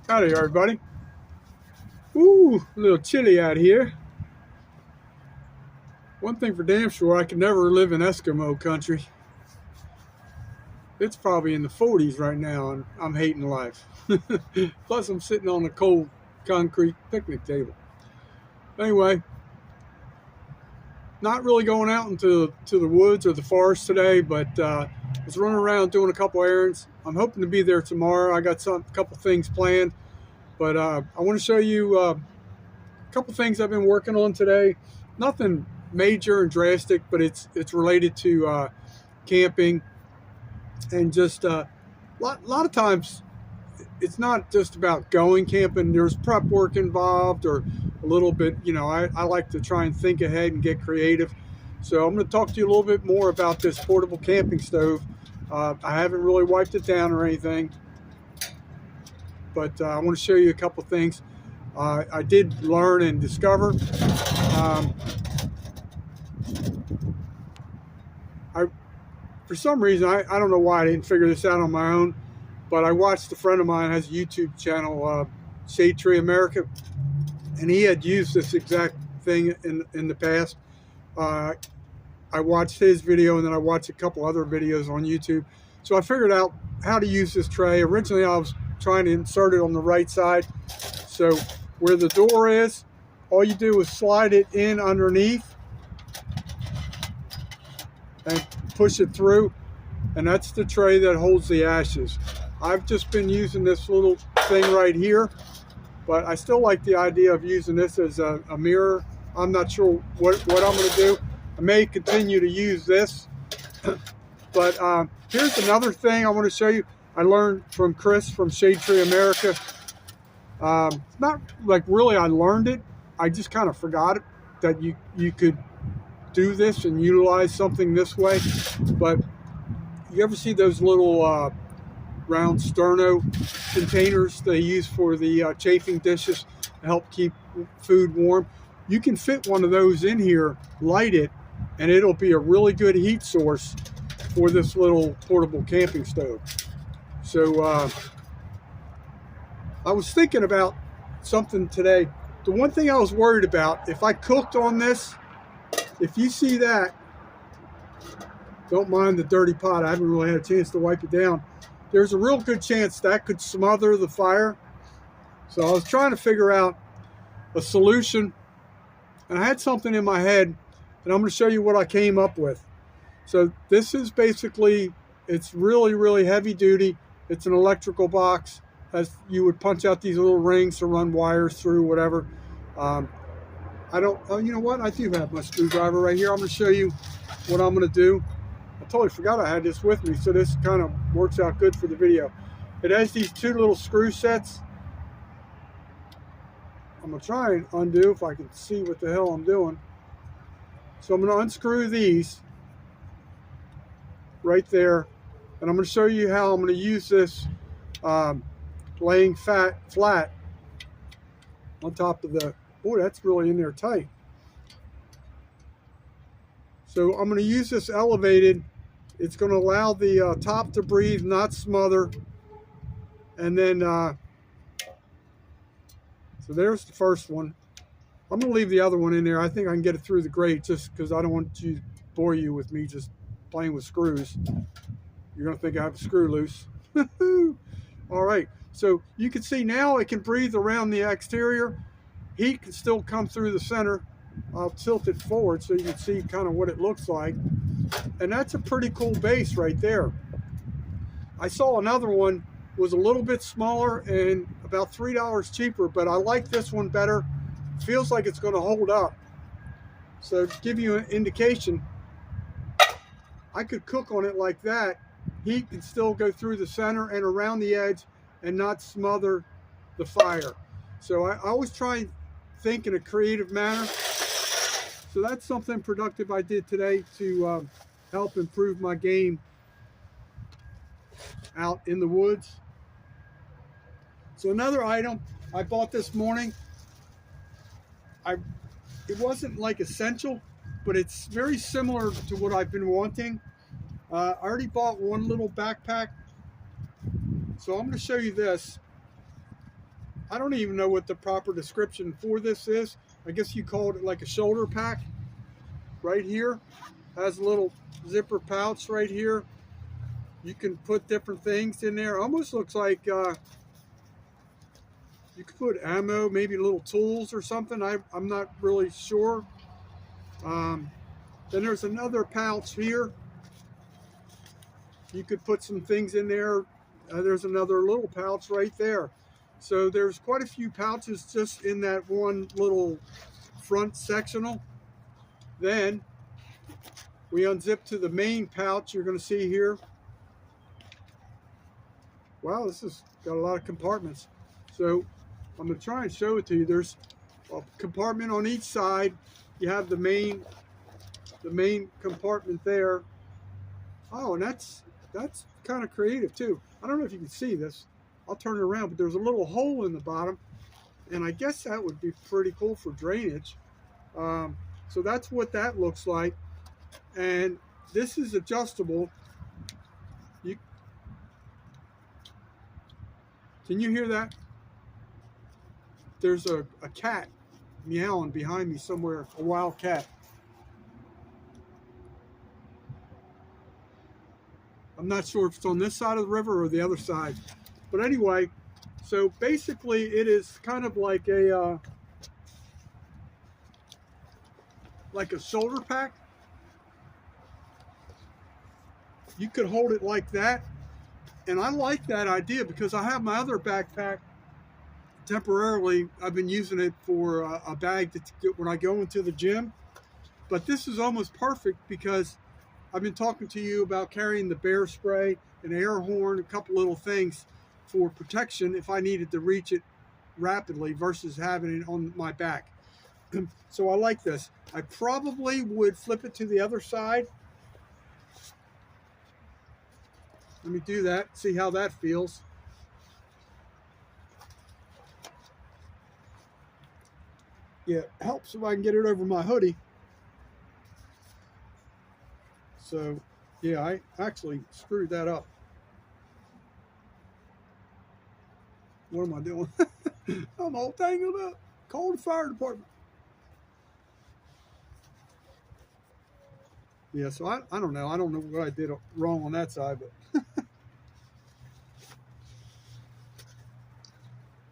Howdy, everybody. Ooh, a little chilly out here. One thing for damn sure, I could never live in Eskimo country. It's probably in the 40s right now, and I'm hating life. Plus, I'm sitting on a cold concrete picnic table. Anyway, not really going out into the woods or the forest today, but was running around doing a couple errands. I'm hoping to be there tomorrow. I got a couple things planned, but I want to show you a couple things I've been working on today. Nothing major and drastic, but it's related to camping, and just a lot of times it's not just about going camping. There's prep work involved, or a little bit, I like to try and think ahead and get creative. So I'm going to talk to you a little bit more about this portable camping stove. I haven't really wiped it down or anything, but I want to show you a couple things I did learn and discover. For some reason, I don't know why I didn't figure this out on my own, but I watched a friend of mine has a YouTube channel, Shade Tree America, and he had used this exact thing in the past. I watched his video, and then I watched a couple other videos on YouTube. So I figured out how to use this tray. Originally, I was trying to insert it on the right side. So where the door is, all you do is slide it in underneath and push it through, and that's the tray that holds the ashes. I've just been using this little thing right here, but I still like the idea of using this as a mirror. I'm not sure what I'm going to do. I may continue to use this, but here's another thing I want to show you. I learned from Chris from Shade Tree America. Not like really I learned it, I just kind of forgot it, that you could do this and utilize something this way. But you ever see those little round sterno containers they use for the chafing dishes to help keep food warm? You can fit one of those in here, light it, and it'll be a really good heat source for this little portable camping stove. So I was thinking about something today. The one thing I was worried about, if I cooked on this, if you see that, don't mind the dirty pot. I haven't really had a chance to wipe it down. There's a real good chance that could smother the fire. So I was trying to figure out a solution, and I had something in my head, and I'm going to show you what I came up with. So this is basically, it's really, really heavy duty. It's an electrical box, as you would punch out these little rings to run wires through, whatever. You know what? I do have my screwdriver right here. I'm going to show you what I'm going to do. I totally forgot I had this with me, so this kind of works out good for the video. It has these two little screw sets. I'm going to try and undo if I can see what the hell I'm doing. So I'm going to unscrew these right there, and I'm going to show you how I'm going to use this laying flat on top of the, boy, that's really in there tight. So I'm going to use this elevated. It's going to allow the top to breathe, not smother. And then, so there's the first one. I'm going to leave the other one in there. I think I can get it through the grate, just because I don't want to bore you with me just playing with screws. You're going to think I have a screw loose. All right. So you can see now it can breathe around the exterior. Heat can still come through the center. I'll tilt it forward so you can see kind of what it looks like. And that's a pretty cool base right there. I saw another one was a little bit smaller and about $3 cheaper, but I like this one better. Feels like it's going to hold up. So to give you an indication, I could cook on it like that. Heat can still go through the center and around the edge and not smother the fire. So I always try and think in a creative manner. So that's something productive I did today to help improve my game out in the woods. So another item I bought this morning, it wasn't like essential, but it's very similar to what I've been wanting. I already bought one little backpack, so I'm going to show you this. I don't even know what the proper description for this is. I guess you call it like a shoulder pack. Right here has a little zipper pouch right here. You can put different things in there. Almost looks like you could put ammo, maybe little tools or something. I'm not really sure. Then there's another pouch here. You could put some things in there. There's another little pouch right there. So there's quite a few pouches just in that one little front sectional. Then we unzip to the main pouch you're going to see here. Wow, this has got a lot of compartments. So I'm going to try and show it to you. There's a compartment on each side. You have the main compartment there. Oh, and that's kind of creative too. I don't know if you can see this. I'll turn it around, but there's a little hole in the bottom, and I guess that would be pretty cool for drainage. So that's what that looks like. And this is adjustable. Can you hear that? There's a cat meowing behind me somewhere, a wild cat. I'm not sure if it's on this side of the river or the other side. But anyway, so basically it is kind of like a shoulder pack. You could hold it like that. And I like that idea because I have my other backpack temporarily. I've been using it for a bag to get when I go into the gym. But this is almost perfect because I've been talking to you about carrying the bear spray, an air horn, a couple little things for protection if I needed to reach it rapidly versus having it on my back. So I like this. I probably would flip it to the other side. Let me do that, see how that feels. Yeah, it helps if I can get it over my hoodie. So, yeah, I actually screwed that up. What am I doing? I'm all tangled up. Call the fire department. Yeah, so I don't know. I don't know what I did wrong on that side, but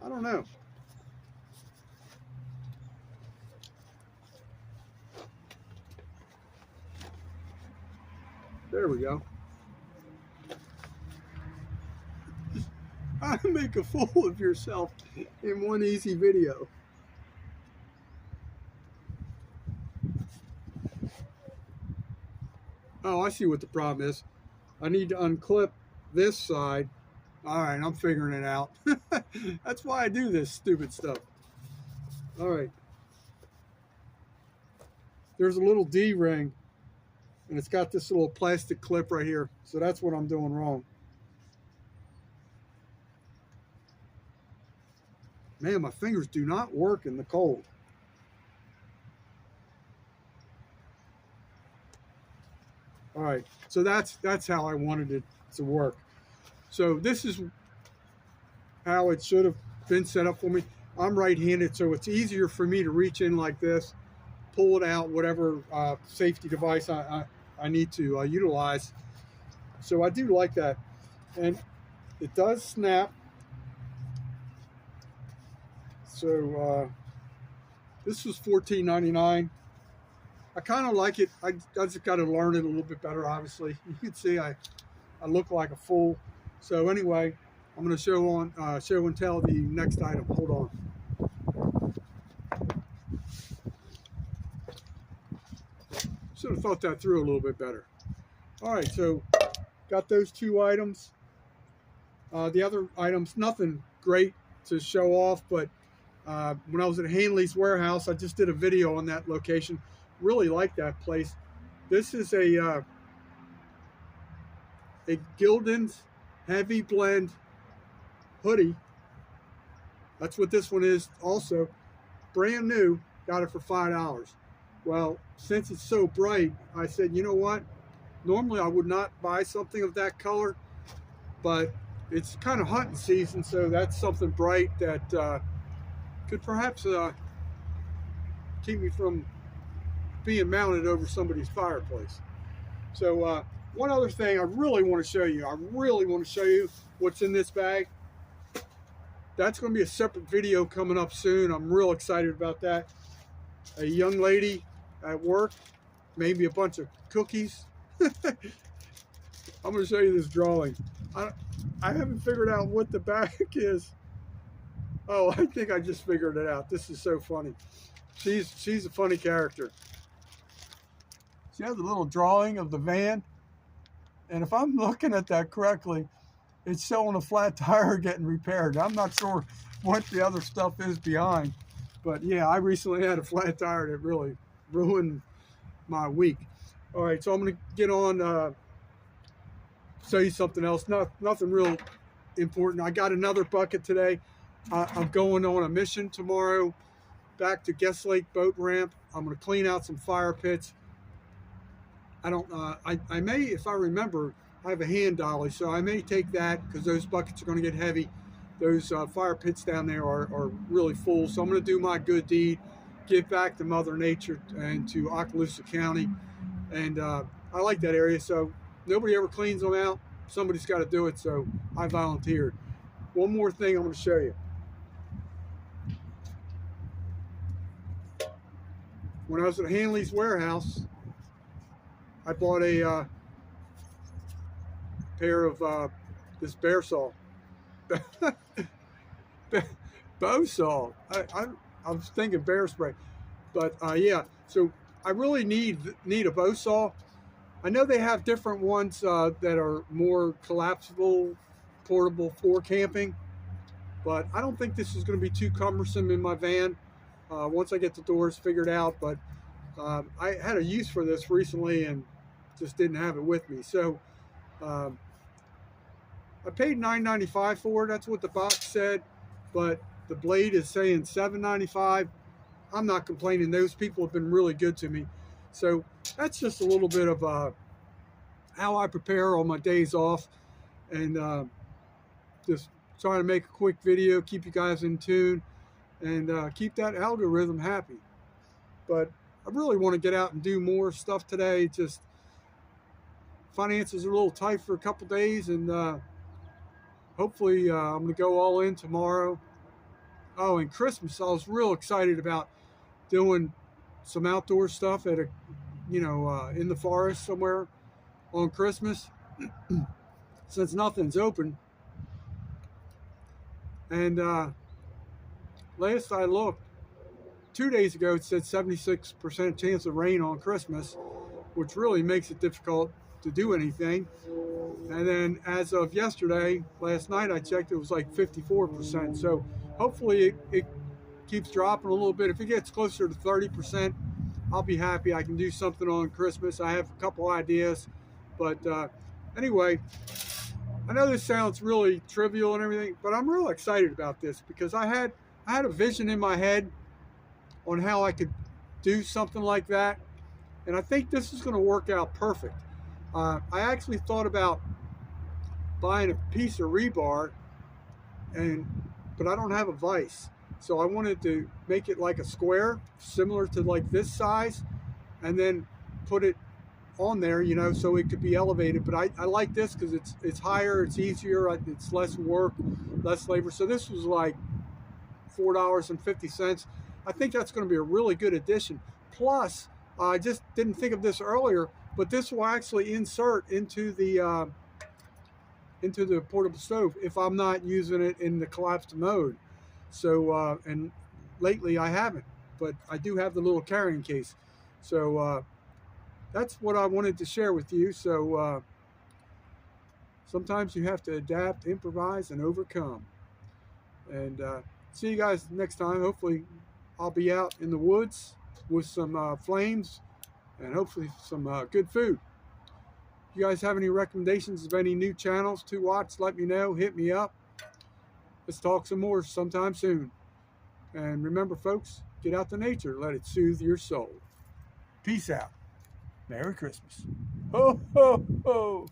I don't know. There we go. How to make a fool of yourself in one easy video. Oh, I see what the problem is. I need to unclip this side. All right, I'm figuring it out. That's why I do this stupid stuff. All right. There's a little D-ring, and it's got this little plastic clip right here. So that's what I'm doing wrong. Man, my fingers do not work in the cold. All right, so that's how I wanted it to work. So this is how it should have been set up for me. I'm right-handed, so it's easier for me to reach in like this, pull it out, whatever safety device I need to utilize. So I do like that. And it does snap. So this was $14.99. I kind of like it. I just got to learn it a little bit better, obviously. You can see I look like a fool. So anyway, I'm going to show and tell the next item. Hold on. Should have thought that through a little bit better. All right, so got those two items. The other items, nothing great to show off, but when I was at Hanley's warehouse, I just did a video on that location. Really like that place. This is a Gildan's Heavy Blend hoodie. That's what this one is also. Brand new, got it for $5. Well, since it's so bright, I said, you know what? Normally I would not buy something of that color, but it's kind of hunting season, so that's something bright that could perhaps keep me from being mounted over somebody's fireplace. So one other thing I really want to show you, what's in this bag. That's going to be a separate video coming up soon. I'm real excited about that. A young lady at work made me a bunch of cookies. I'm going to show you this drawing. I haven't figured out what the bag is. Oh, I think I just figured it out. This is so funny. She's a funny character. She has a little drawing of the van, and if I'm looking at that correctly, it's showing a flat tire getting repaired. I'm not sure what the other stuff is behind, but yeah, I recently had a flat tire that really ruined my week. All right, so I'm going to get on, show you something else. Nothing real important. I got another bucket today. I'm going on a mission tomorrow back to Guest Lake Boat Ramp. I'm going to clean out some fire pits. I may, if I remember, I have a hand dolly, so I may take that because those buckets are going to get heavy. Those fire pits down there are really full. So I'm going to do my good deed, give back to Mother Nature and to Okaloosa County. And I like that area, so nobody ever cleans them out. Somebody's got to do it, so I volunteered. One more thing I'm going to show you. When I was at Hanley's warehouse, I bought a pair of this bear saw, bow saw. I was thinking bear spray, but yeah. So I really need a bow saw. I know they have different ones that are more collapsible, portable for camping, but I don't think this is going to be too cumbersome in my van once I get the doors figured out. But I had a use for this recently and just didn't have it with me. So I paid $9.95 for it. That's what the box said, but the blade is saying $7.95. I'm not complaining. Those people have been really good to me. So that's just a little bit of how I prepare on my days off, and just trying to make a quick video, keep you guys in tune, and keep that algorithm happy. But I really want to get out and do more stuff today. Just finances are a little tight for a couple days, and hopefully I'm going to go all in tomorrow. Oh, and Christmas, I was real excited about doing some outdoor stuff at in the forest somewhere on Christmas, since nothing's open. And last I looked, 2 days ago, it said 76% chance of rain on Christmas, which really makes it difficult to do anything. And then as of yesterday, last night I checked, it was like 54%. So hopefully it keeps dropping a little bit. If it gets closer to 30%, I'll be happy. I can do something on Christmas. I have a couple ideas, but anyway, I know this sounds really trivial and everything, but I'm real excited about this because I had a vision in my head on how I could do something like that, and I think this is going to work out perfect. I actually thought about buying a piece of rebar, but I don't have a vise. So I wanted to make it like a square, similar to like this size, and then put it on there, so it could be elevated. But I like this because it's higher, it's easier, it's less work, less labor. So this was like $4.50. I think that's going to be a really good addition. Plus, I just didn't think of this earlier, but this will actually insert into the portable stove if I'm not using it in the collapsed mode. So, and lately I haven't, but I do have the little carrying case. So that's what I wanted to share with you. So sometimes you have to adapt, improvise, and overcome. And see you guys next time. Hopefully I'll be out in the woods with some flames and hopefully some good food. If you guys have any recommendations of any new channels to watch, let me know. Hit me up. Let's talk some more sometime soon. And remember, folks, get out to nature. Let it soothe your soul. Peace out. Merry Christmas. Ho, ho, ho.